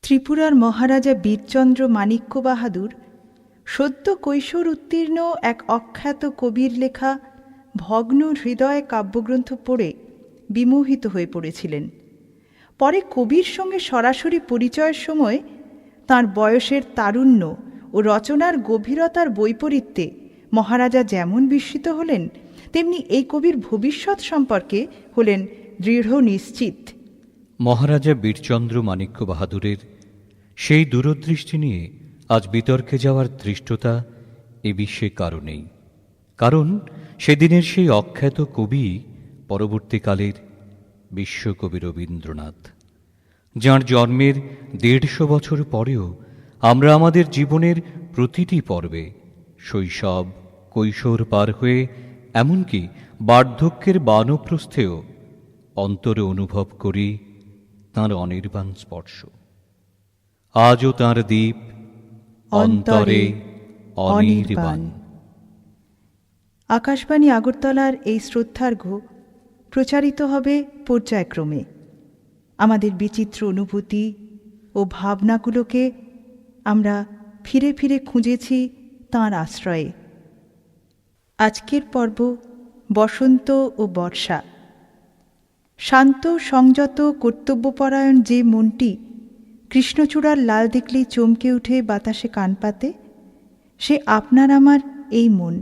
ত্রিপুরার মহারাজা বীরচন্দ্র মাণিক্য বাহাদুর সদ্য কৈশোর উত্তীর্ণ এক অখ্যাত কবির লেখা ভগ্ন হৃদয় কাব্যগ্রন্থ পড়ে বিমোহিত হয়ে পড়েছিলেন। পরে কবির সঙ্গে সরাসরি পরিচয়ের সময় তাঁর বয়সের তারুণ্য ও রচনার গভীরতার বৈপরীত্যে মহারাজা যেমন বিস্মিত হলেন, তেমনি এই কবির ভবিষ্যৎ সম্পর্কে হলেন দৃঢ় নিশ্চিত। মহারাজা বীরচন্দ্র মাণিক্য বাহাদুরের সেই দূরদৃষ্টি নিয়ে আজ বিতর্কে যাওয়ার ধৃষ্টতা এ বিশ্বে কারো নেই। কারণ সেদিনের সেই অখ্যাত কবি পরবর্তীকালের বিশ্বকবি রবীন্দ্রনাথ, যাঁর জন্মের ১৫০ বছর পরেও আমরা আমাদের জীবনের প্রতিটি পর্বে শৈশব কৈশোর পার হয়ে এমনকি বার্ধক্যের বানপ্রস্থেও অন্তরে অনুভব করি তাঁর অনির্বাণ স্পর্শ। আজও তাঁর দীপ অন্তরে অনির্বাণ। আকাশবাণী আগরতলার এই শ্রদ্ধার্ঘ্য প্রচারিত হবে পর্যায়ক্রমে। আমাদের বিচিত্র অনুভূতি ও ভাবনাগুলোকে আমরা ফিরে ফিরে খুঁজেছি তাঁর আশ্রয়ে। আজকের পর্ব বসন্ত ও বর্ষা। শান্ত সংযত কর্তব্যপরায়ণ যে মনটি কৃষ্ণচূড়ার লাল দেখলেই চমকে উঠে বাতাসে কান পাতে, সে আপনার আমার এই মন।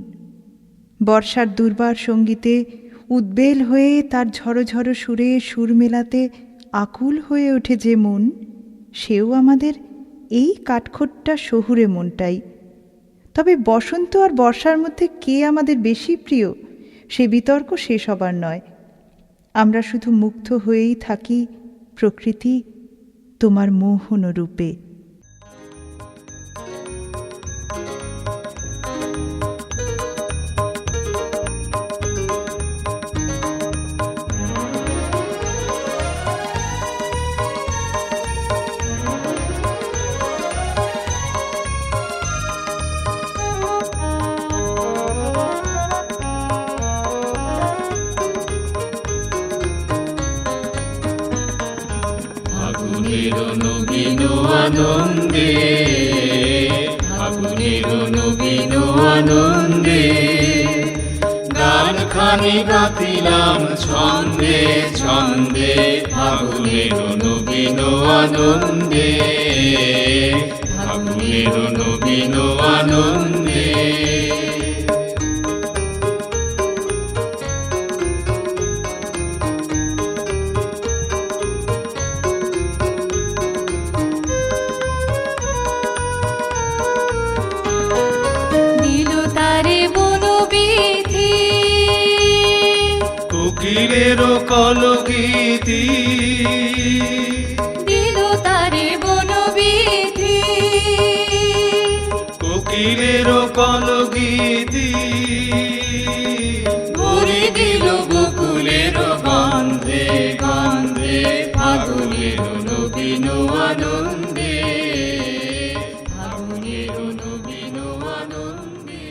বর্ষার দুর্বার সঙ্গীতে উদ্বেল হয়ে তার ঝড়ো ঝড়ো সুরে সুর মেলাতে আকুল হয়ে ওঠে যে মন, সেও আমাদের এই কাঠখোট্টা শহুরে মনটাই। তবে বসন্ত আর বর্ষার মধ্যে কে আমাদের বেশি প্রিয়, সে বিতর্ক শেষ হবার নয়। আমরা শুধু মুগ্ধ হয়েই থাকি প্রকৃতি তোমার মোহন রূপে। নবীন আনন্দে, ফাগুনের নবীন আনন্দে, গান খানি গাতিলাম ছন্দে ছন্দে। ফাগুনের নবীন আনন্দে, ফাগুনের নবীন আনন্দে। কোকিলেরও কলগীতি, দিল তারে বনবিধি। কোকিলেরও কলগীতি, ভরে দিল বকুলের গন্ধে গন্ধে। ফাগুনের নবীন আনন্দে, ফাগুনের নবীন আনন্দে।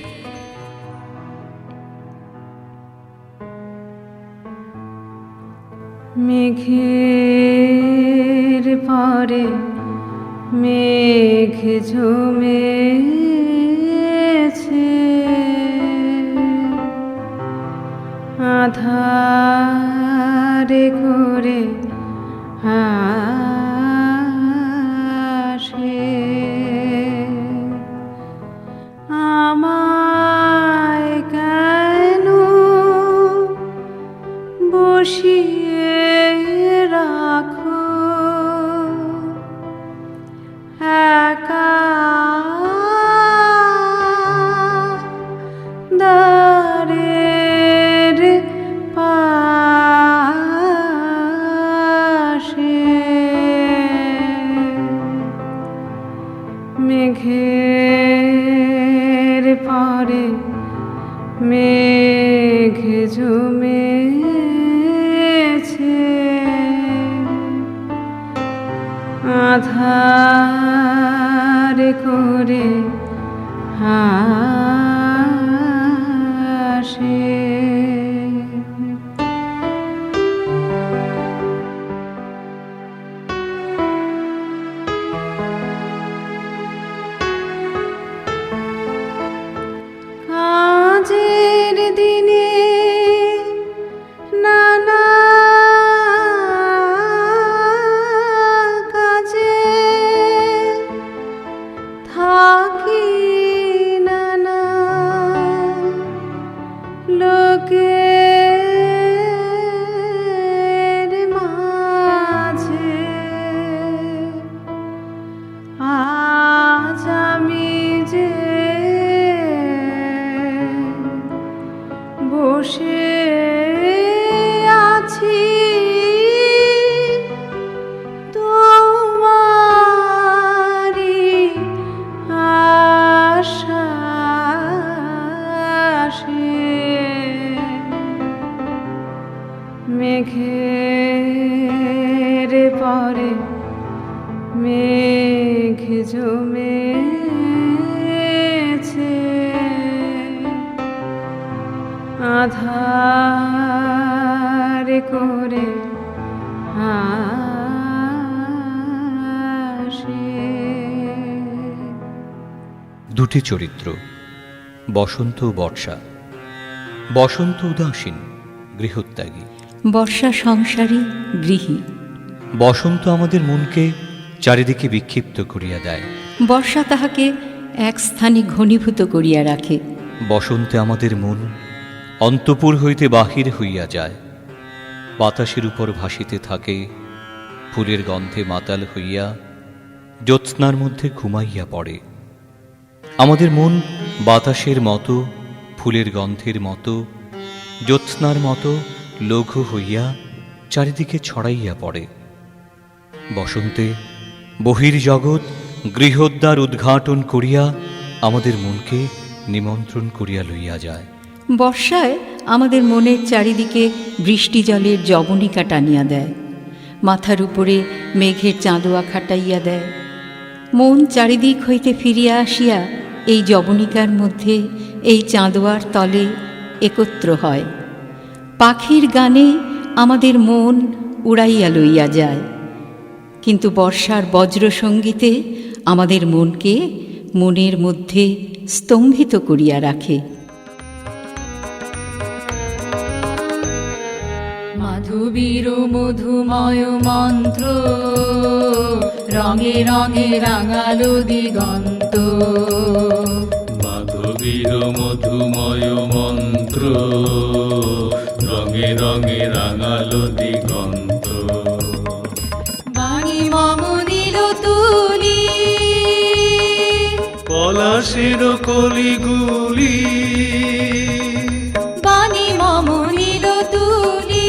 মেঘের পরে মেঘ ঝুমেছে, আধারে করে আসে। আমায় কেন বসিয়ে রাখো একা দ্বারের পাশে। মেঘের পরে মেঘ ঝুমেছে, আধারে করে আসে। মেঘ জমেছে আধার করে আসে। দুটি চরিত্র, বসন্ত ও বর্ষা। বসন্ত উদাসীন, গৃহত্যাগী। বর্ষা সংসারী, গৃহী। বসন্ত আমাদের মনকে চারিদিকে বিক্ষিপ্ত করিয়া দেয়। বর্ষা তাহাকে এক স্থানে ঘনীভূত করিয়া রাখে। বসন্তে আমাদের মন অন্তপুর হইতে বাহির হইয়া যায়। বাতাসের উপর ভাসিতে থাকে, ফুলের গন্ধে মাতাল হইয়া জ্যোৎস্নার মধ্যে ঘুমাইয়া পড়ে। আমাদের মন বাতাসের মতো, ফুলের গন্ধের মতো, জ্যোৎস্নার মতো লঘু হইয়া চারিদিকে ছড়াইয়া পড়ে। বসন্তে বহির্জগৎ গৃহদ্বার উদ্ঘাটন করিয়া আমাদের মনকে নিমন্ত্রণ করিয়া লইয়া যায়। বর্ষায় আমাদের মনের চারিদিকে বৃষ্টি জলের জবনিকা টানিয়া দেয়, মাথার উপরে মেঘের চাঁদোয়া খাটাইয়া দেয়। মন চারিদিক হইতে ফিরিয়া আসিয়া এই জবনিকার মধ্যে, এই চাঁদোয়ার তলে একত্র হয়। পাখির গানে আমাদের মন উড়াইয়া লইয়া যায়, কিন্তু বর্ষার বজ্রসঙ্গীতে আমাদের মনকে মনের মধ্যে স্তম্ভিত করিয়া রাখে। মাধবীর মধুময় মন্ত্র রঙে রঙে রাঙালো দিগন্ত। মাধবীর মধুময় মন্ত্র রঙে রঙে রাঙালো দিগন্ত। বাণী মম নীল তুলি পলাশের কলিগুলি, বাণী মম নীল তুলি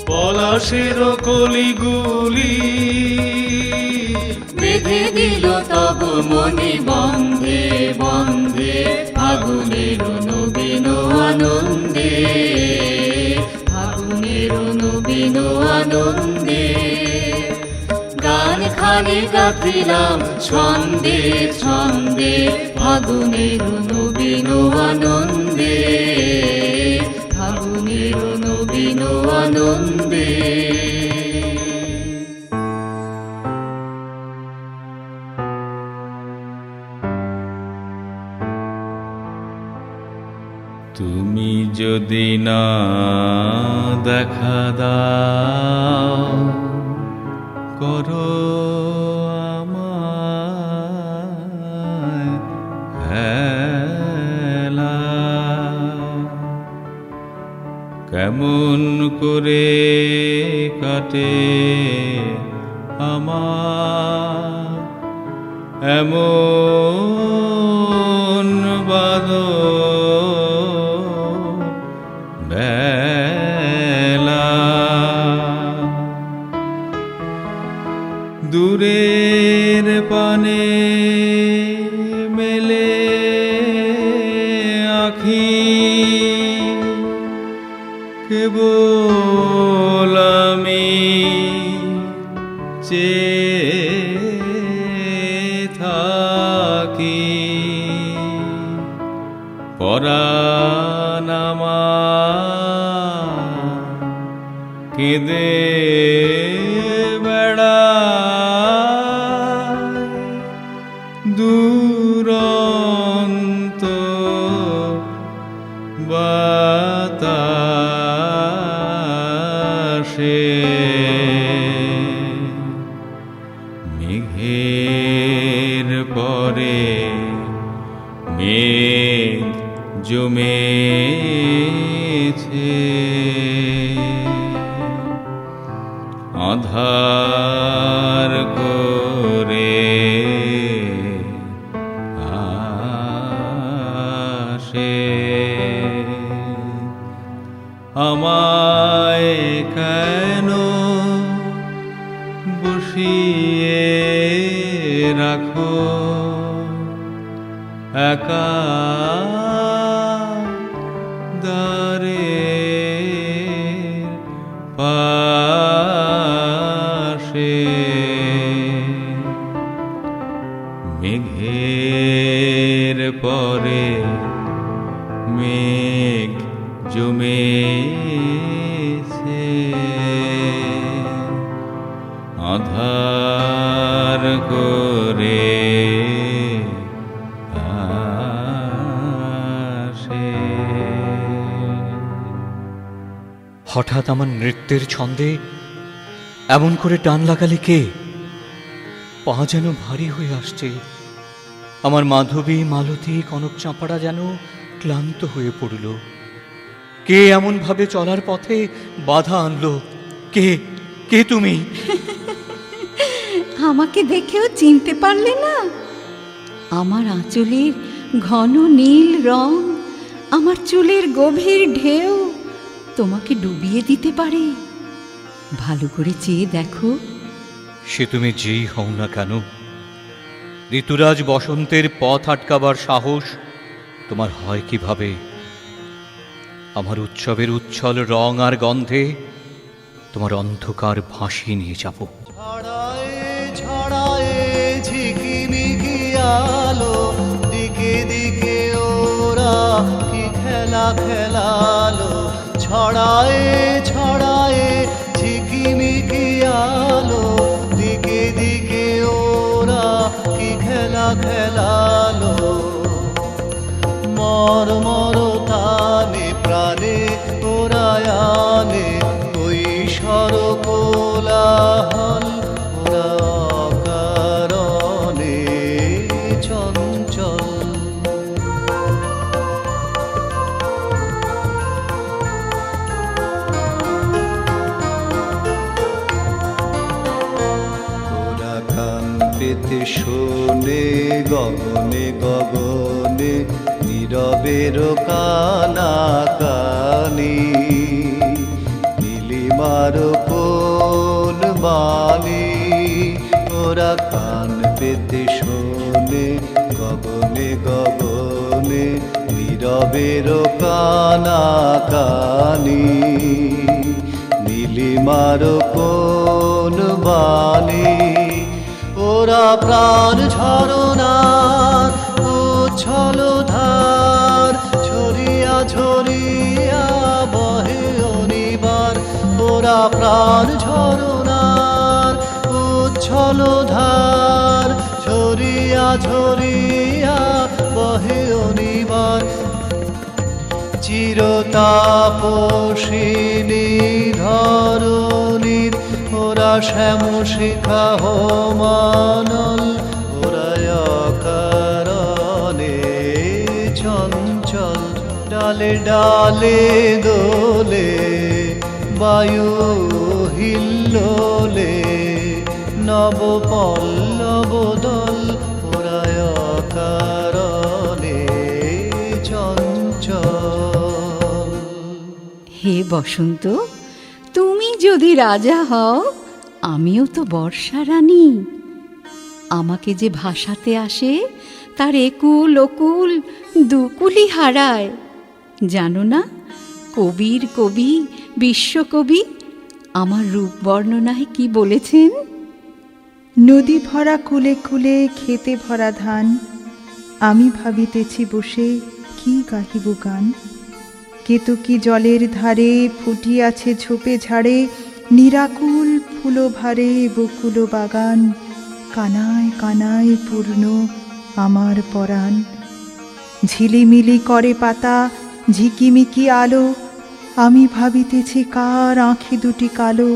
পলাশের কলিগুলি। বেঁধে দিল তব মনি বন্ধে বন্ধে ফাগুনের নবীন আনন্দে, ফাগুনের নবীন আনন্দে। গান খানি গাথিলাম ছন্দে ছন্দে ফাগুনের নবীন আনন্দে, ফাগুনের নবীন আনন্দে। তুমি যদি না দেখা দাও, করো আমায় হেলা। কেমন করে কাটে আমার এমন বেলা। দূরের পানে মেলে আখি, কেবল আমি চেয়ে থাকি। পরাণ আমার কেঁদে বেড়ায়, দুরন্ত বাতাসে। মেঘের পরে মেঘ জমেছে, আধার করে আসে। আমায় কেন বসিয়ে রাখো একা দ্বারের পাশে। মেঘের পরে মেঘ জমেছে, আধার করে আসে। হঠাৎ আমার নৃত্যের ছন্দে এমন করে টান লাগালে কে? পা যেন ভারী হয়ে আসছে। আমার মাধবী, মালতী, কনক চাঁপাড়া যেন ক্লান্ত হয়ে পড়ল। কে এমন ভাবে চলার পথে বাধা আনলো? কে কে তুমি? আমাকে দেখেও চিনতে পারলে না? আমার আঁচলের ঘন নীল রং, আমার চুলের গভীর ঢেউ তোমাকে ডুবিয়ে দিতে পারে। ভালো করে চেয়ে দেখো। সে তুমি যেই হও না কেন, ঋতুরাজ বসন্তের পথ আটকাবার সাহস তোমার হয় কিভাবে? আমার উৎসবের উচ্ছল রং আর গন্ধে তোমার অন্ধকার ভাসিয়ে নিয়ে যাব। ছড়ায় ছড়ায় ঝিকিমিকি আলো, দিকে দিকে ওরা কি খেলা খেলালো। ছড়ায় ছড়ায় ঝিকিমিকি আলো, দিকে দিকে ওরা কি খেলা খেলালো। মর মর তানে প্রাণে ওরা আনে কৈশোর কোলাহল, ওরা অকারণে চঞ্চল। ওরা কান পেতে শোনে গগনে গগনে, নীরবের কানাকানি। নীলিমার কোন বাণী ওরা কান পেতে শোনে গগনে গগনে, নীরবের কানাকানি। নীলিমার কোন বাণী ওরা প্রাণ ঝরনার উচ্ছল ধার, ছড়িয়া ছড়িয়া বহে অনিবার। ওরা প্রাণ ঝরনার উচ্ছল ধার, ছড়িয়া ছড়িয়া বহে অনিবার। চিরতাপসিনী ধরণীর ওরা শ্যাম শিখা হোমানল, ওরা অকারণে চঞ্চল। ডালে ডালে দোলে বায়ু হিল্লোলে, নব পল্লব দল ওরা অকারণে চঞ্চল। হে বসন্ত, তুমি যদি রাজা হও, আমিও তো বর্ষা রানী। আমাকে যে ভাসাতে আসে তার একুল ওকুল দুকুলি হারায়। জানো না, কবির কবি বিশ্বকবি আমার রূপ বর্ণনায় কি বলেছেন? নদী ভরা কুলে কুলে খেতে ভরা ধান, আমি ভাবিতেছি বসে কি গাহিব গান। কেতকী জলের ধারে ফুটিয়াছে ঝোপে ঝাড়ে, নিরাকুল ফুলভারে বকুল বাগান। কানায় কানায় পূর্ণ আমার পরাণ, ঝিলিমিলি করে পাতা ঝিকিমিকি আলো। আমি ভাবিতেছি কার আঁখি দুটি কালো,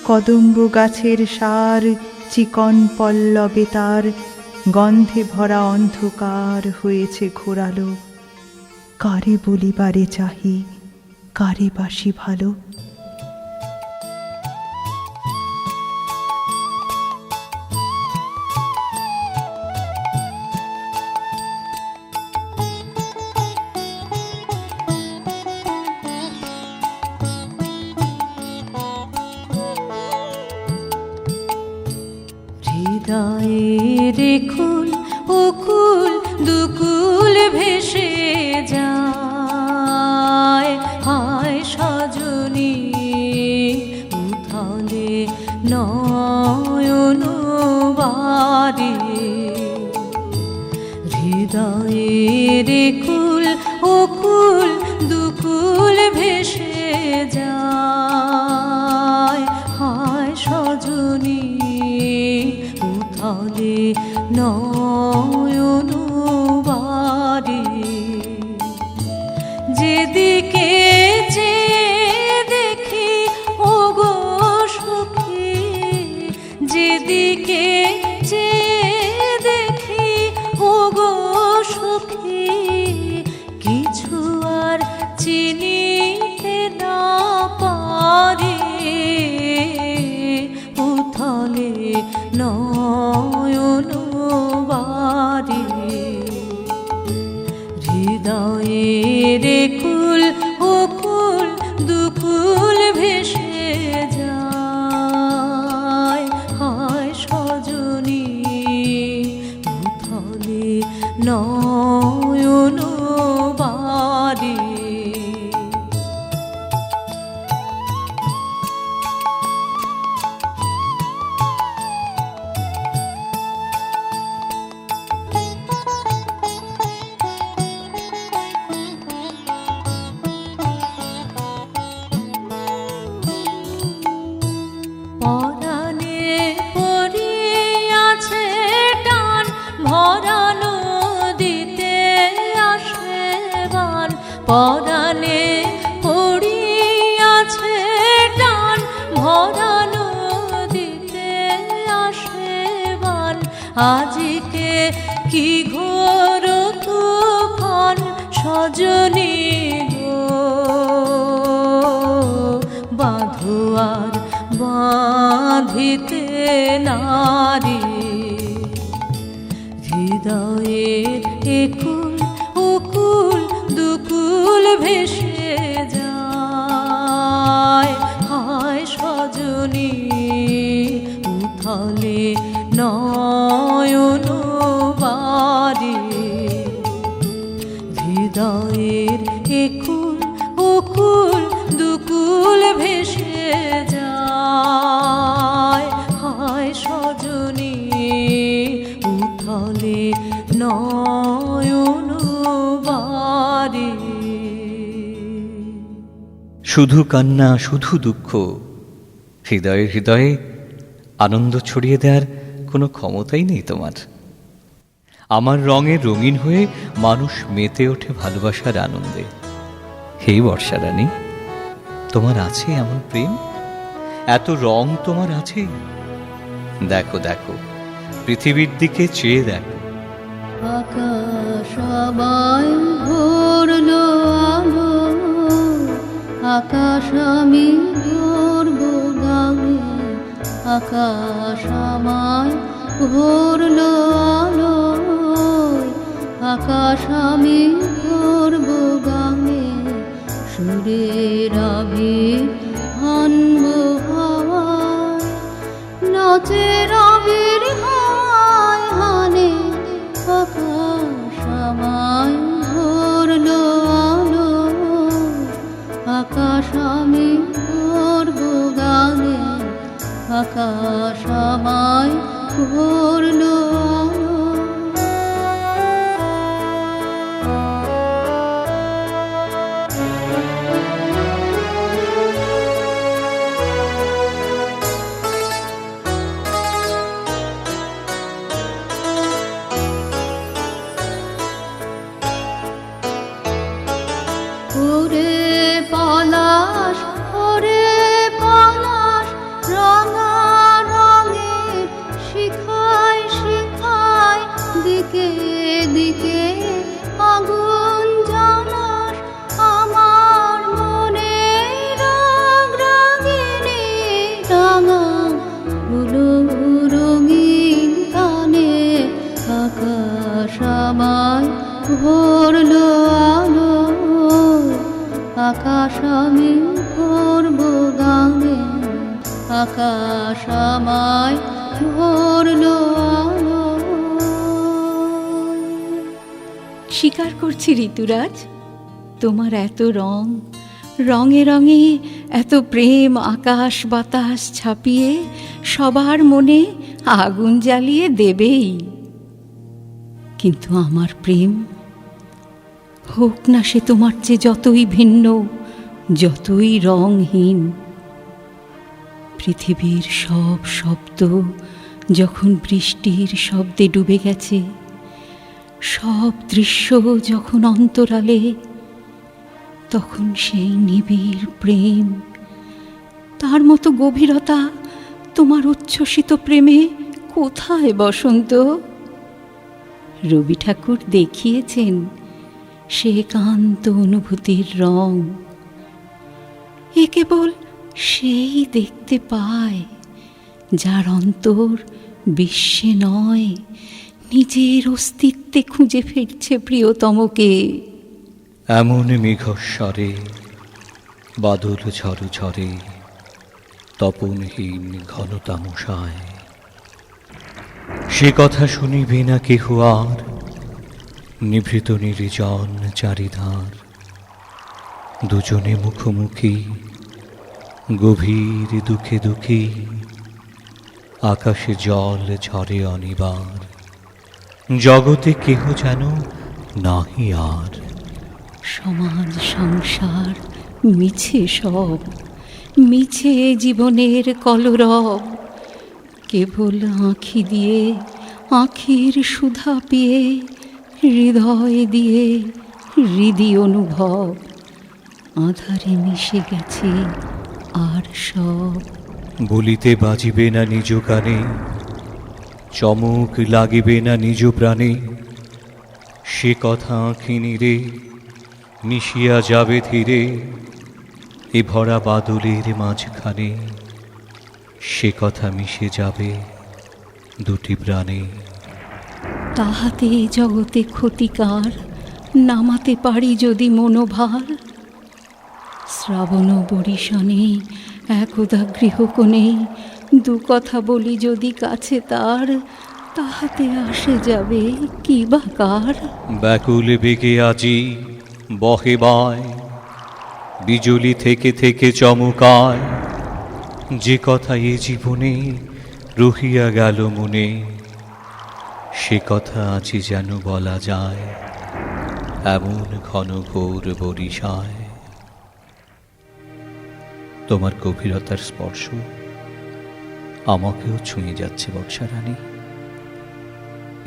কদম্ব গাছের সার চিকন পল্লবে তার, গন্ধে ভরা অন্ধকার হয়েছে ঘোরালো। কারে বলিবারে চাহি, কারে বাসি ভালো। হৃদয়ের কুল ওকুল দুকুল ভেসে যায়, হায় সজনী উথলে নয়ন বারে হৃদয়ের কুল ও কুল দুকুল ভেসে যায় হায় সজনী উথলে নয়ন বারে যেদিকে চেয়ে দেখি ওগো সখী যেদিকে চেয়ে দেখি ওগো সখী কিছু আর চিনিতে না পারি উথলে নয়ন বারে হৃদয়ের কুল ও কুল দুকুল ভেসে যায় হায় সজনী উথলে নয়ন বারে পরাণে পড়িয়াছে টান ভরানো দিতে আসে বান পরাণে পড়িয়াছে টান ভরানো দিতে আসে বান আজকে কি ঘোর তুফান সজনী গো বাঁধুয়ার বাঁধিতে নারী হৃদয়ের একুল উকুল দুকুল ভেসে যায় হায় সজনী উথলে নয়ন বারে হৃদয়ের একুল উকুল দুকুল ভেসে যায় হায় সজনী উথলে নয়ন বারে শুধু কান্না শুধু দুঃখ হৃদয়ে হৃদয়ে আনন্দ ছড়িয়ে দেওয়ার কোনো ক্ষমতাই নেই তোমার আমার রঙে রঙিন হয়ে মানুষ মেতে ওঠে ভালোবাসার আনন্দে হে বর্ষা রানী তোমার আছে এমন প্রেম এত রং তোমার আছে দেখো দেখো পৃথিবীর দিকে চেয়ে দেখো আকাশ আমায় ভরলো আলো আকাশ আমি ভরবো গানে আকাশ আমায় ভরলো আলো আকাশ আমি ভরবো গানে সুরের আবির আনবো হাওয়ায় নাচের আবির হায় হানে আকাশ আমায় ভরলো আলো আকাশ আমি ভরবো গানে আকাশ আমায় ভরলো আলো ওরে পলাশ রাঙা রঙের শিখায় শিখায় দিকে দিকে আগুন জ্বালাস আমার মনে রাগ রাগিনী রাঙা হলো রঙিন কানে আকাশ আমায় ভরলো আলো আকাশ আমি ভরবো গানে আকাশ আমায় ভরলো আলো স্বীকার করছি ঋতুরাজ তোমার এত রং রঙে রঙে এত প্রেম আকাশ বাতাস ছাপিয়ে সবার মনে আগুন জ্বালিয়ে দেবেই। কিন্তু আমার প্রেম হোক না সে তোমার চেয়ে যতই ভিন্ন, যতই রঙহীন। পৃথিবীর সব শব্দ যখন বৃষ্টির শব্দে ডুবে গেছে, সব দৃশ্য যখন অন্তরালে, তখন সেই নিবিড় প্রেম, তার মতো গভীরতা তোমার উচ্ছ্বসিত প্রেমে কোথায় বসন্ত? রবি ঠাকুর দেখিয়েছেন সে একান্ত অনুভূতির রং। এ কেবল সেই দেখতে পায় যার অন্তর বিশ্বে নয়, নিজের অস্তিত্বে খুঁজে ফিরছে প্রিয়তমকে। এমন মেঘস্বরে বাদল ঝড় ঝরে, তপনহীন ঘন তামশায়। সে কথা শুনিবে না কেহ আর, নিভৃত নির্জন চারিধার। দুজনে মুখোমুখি গভীর দুঃখে দুঃখী, আকাশে জল ঝরে অনিবার। জগতে কেহ যেন নাহি আর। সমাজ সংসার মিছে সব, মিছে জীবনের কলরব। কেবল আঁখি দিয়ে আঁখির সুধা পেয়ে, হৃদয় দিয়ে হৃদি অনুভব। আধারে মিশে গেছে আর সব। বলিতে বাজিবে না নিজ কানে, চমক লাগিবে না নিজ প্রাণে। সে কথা আঁখি নীরে মিশিয়া যাবে ধীরে, এ ভরা বাদলের মাঝখানে। সে কথা মিশে যাবে দুটি প্রাণে। তাহাতে জগতে ক্ষতিকার নামাতে পারি যদি মনোভার। শ্রাবণ বরিশনে একদা গৃহকোণে দু কথা বলি যদি কাছে তার, তাহাতে আসে যাবে কি বা কার। ব্যাকুল বেগে আজি বহে বায়, বিজুলি থেকে থেকে চমকায়। যে কথা এ জীবনে রহিয়া গেল মনে, সে কথা আজি যেন বলা যায় এমন ঘন ঘোর বরিশায়। তোমার গভীরতার স্পর্শ আমাকেও ছুঁয়ে যাচ্ছে বর্ষারানী।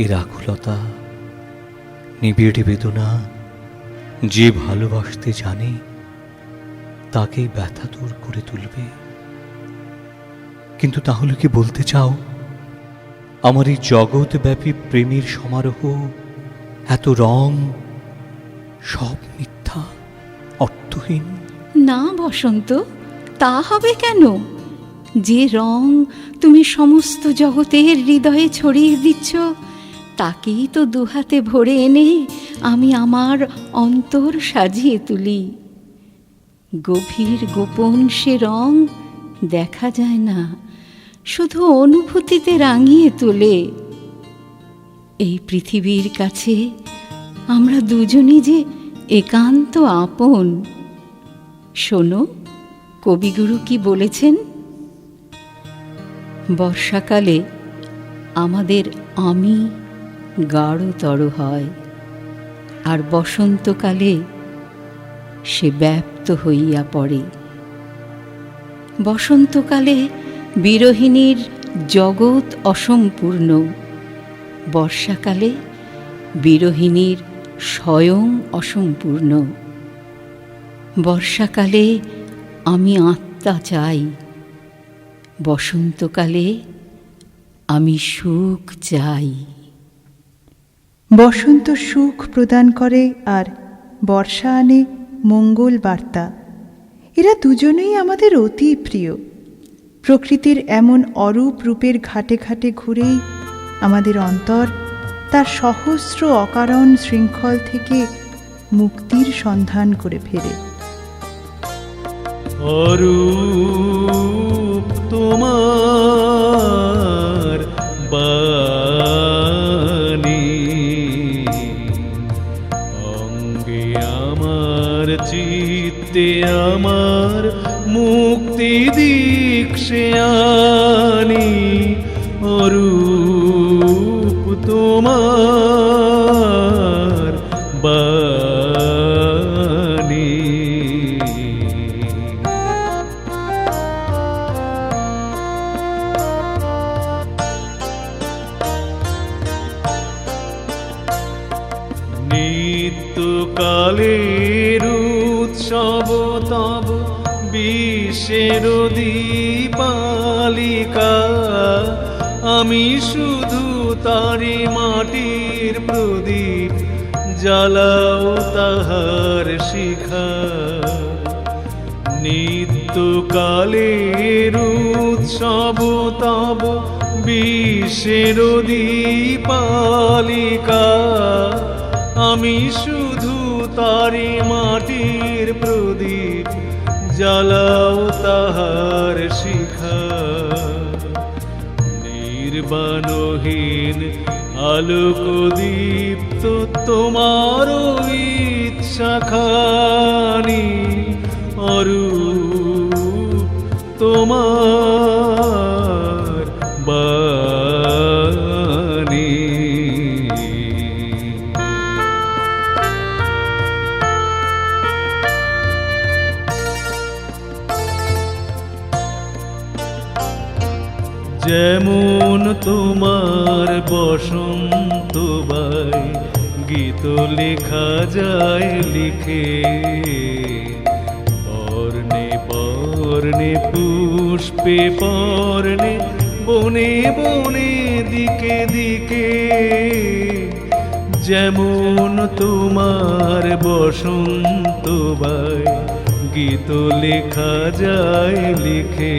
এর আকুলতা, নিবিড় বেদনা, যে ভালোবাসতে জানে তাকেই ব্যথা দূর করে তুলবে। কিন্তু তাহলে কি বলতে চাও আমার এই জগৎব্যাপী প্রেমের সমারোহ, এত রং, সব মিথ্যা, অর্থহীন? না বসন্ত, তা হবে কেন? যে রং তুমি সমস্ত জগতের হৃদয়ে ছড়িয়ে দিচ্ছ, তাকেই তো দুহাতে ভরে এনে আমি আমার অন্তর সাজিয়ে তুলি। গভীর গোপন সে রং দেখা যায় না, শুধু অনুভূতিতে রাঙিয়ে তোলে। এই পৃথিবীর কাছে আমরা দুজনই যে একান্ত আপন। শোনো, কবিগুরু কি বলেছেন? বর্ষাকালে আমাদের আমি গাঢ়তর হয়, আর বসন্তকালে সে ব্যাপ্ত হইয়া পড়ে। বসন্তকালে বিরহিণীর জগৎ অসম্পূর্ণ, বর্ষাকালে বিরহিণীর স্বয়ং অসম্পূর্ণ। বর্ষাকালে আমি আত্মা চাই, বসন্তকালে আমি সুখ চাই। বসন্ত সুখ প্রদান করে আর বর্ষা আনে মঙ্গল বার্তা। এরা দুজনেই আমাদের অতি প্রিয়। প্রকৃতির এমন অরূপ রূপের ঘাটে ঘাটে ঘুরেই আমাদের অন্তর তার সহস্র অকারণ শৃঙ্খল থেকে মুক্তির সন্ধান করে ফেরে। অরূপ তোমার বাণী, অঙ্গে আমার চিত্তে আমার অরূপ তোমার বাণী। নিত্যকালের উৎসব তব বিশ্বের দীপালিকা, আমি শুধু তারি মাটির প্রদীপ, জ্বালাও তাহার শিখা। নিত্যকালের উৎসব তব বিশ্বের দীপালিকা, আমি শুধু তারি মাটির প্রদীপ, জ্বালাও তাহার শিখা। নির্বাণহীন আলোক দীপ্ত তোমার ইচ্ছাখানি, অরূপ তোমার বাণী। যেমন তোমার বসন্ত বাই, গীত লেখা যায় লিখে, বর্ণে বর্ণে পুষ্পে পর্ণে, বনে বনে দিকে দিকে। যেমন তোমার বসন্ত বাই, গীত লেখা যায় লিখে,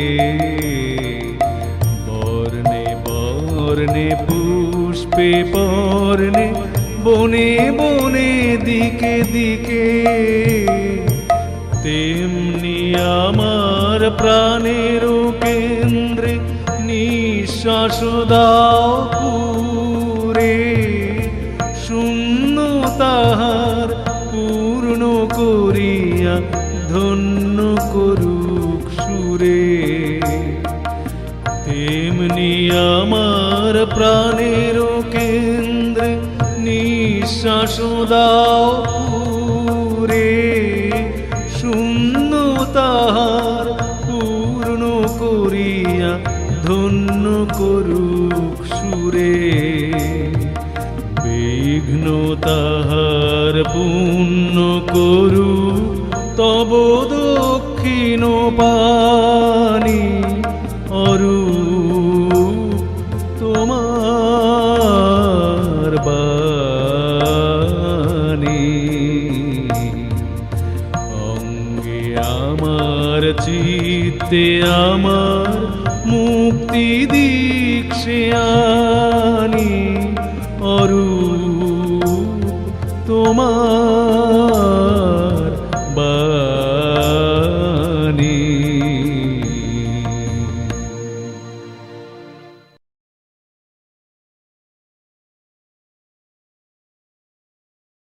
বর্ণে পুষ্পে পর্ণে, বনে বনে দিকে দিকে। তেমনি আমার প্রাণের কেন্দ্রে নিঃশ্বাস দাও পুরে, শূন্য তাহার পূর্ণ করিয়া ধন্য করুক সুরে। তেমনি আমার প্রাণের কেন্দ্রে নিঃশ্বাস দাও পুরে, শূন্য তাহার পূর্ণ করিয়া ধন্য করুক সুরে। বিঘ্ন তাহার পূর্ণ করুক তব দক্ষিণ পানি, অরূপ তোমার বাণী। অঙ্গে আমার চিত্তে আমার মুক্তি দীক্ষে আনি, অরূপ তোমার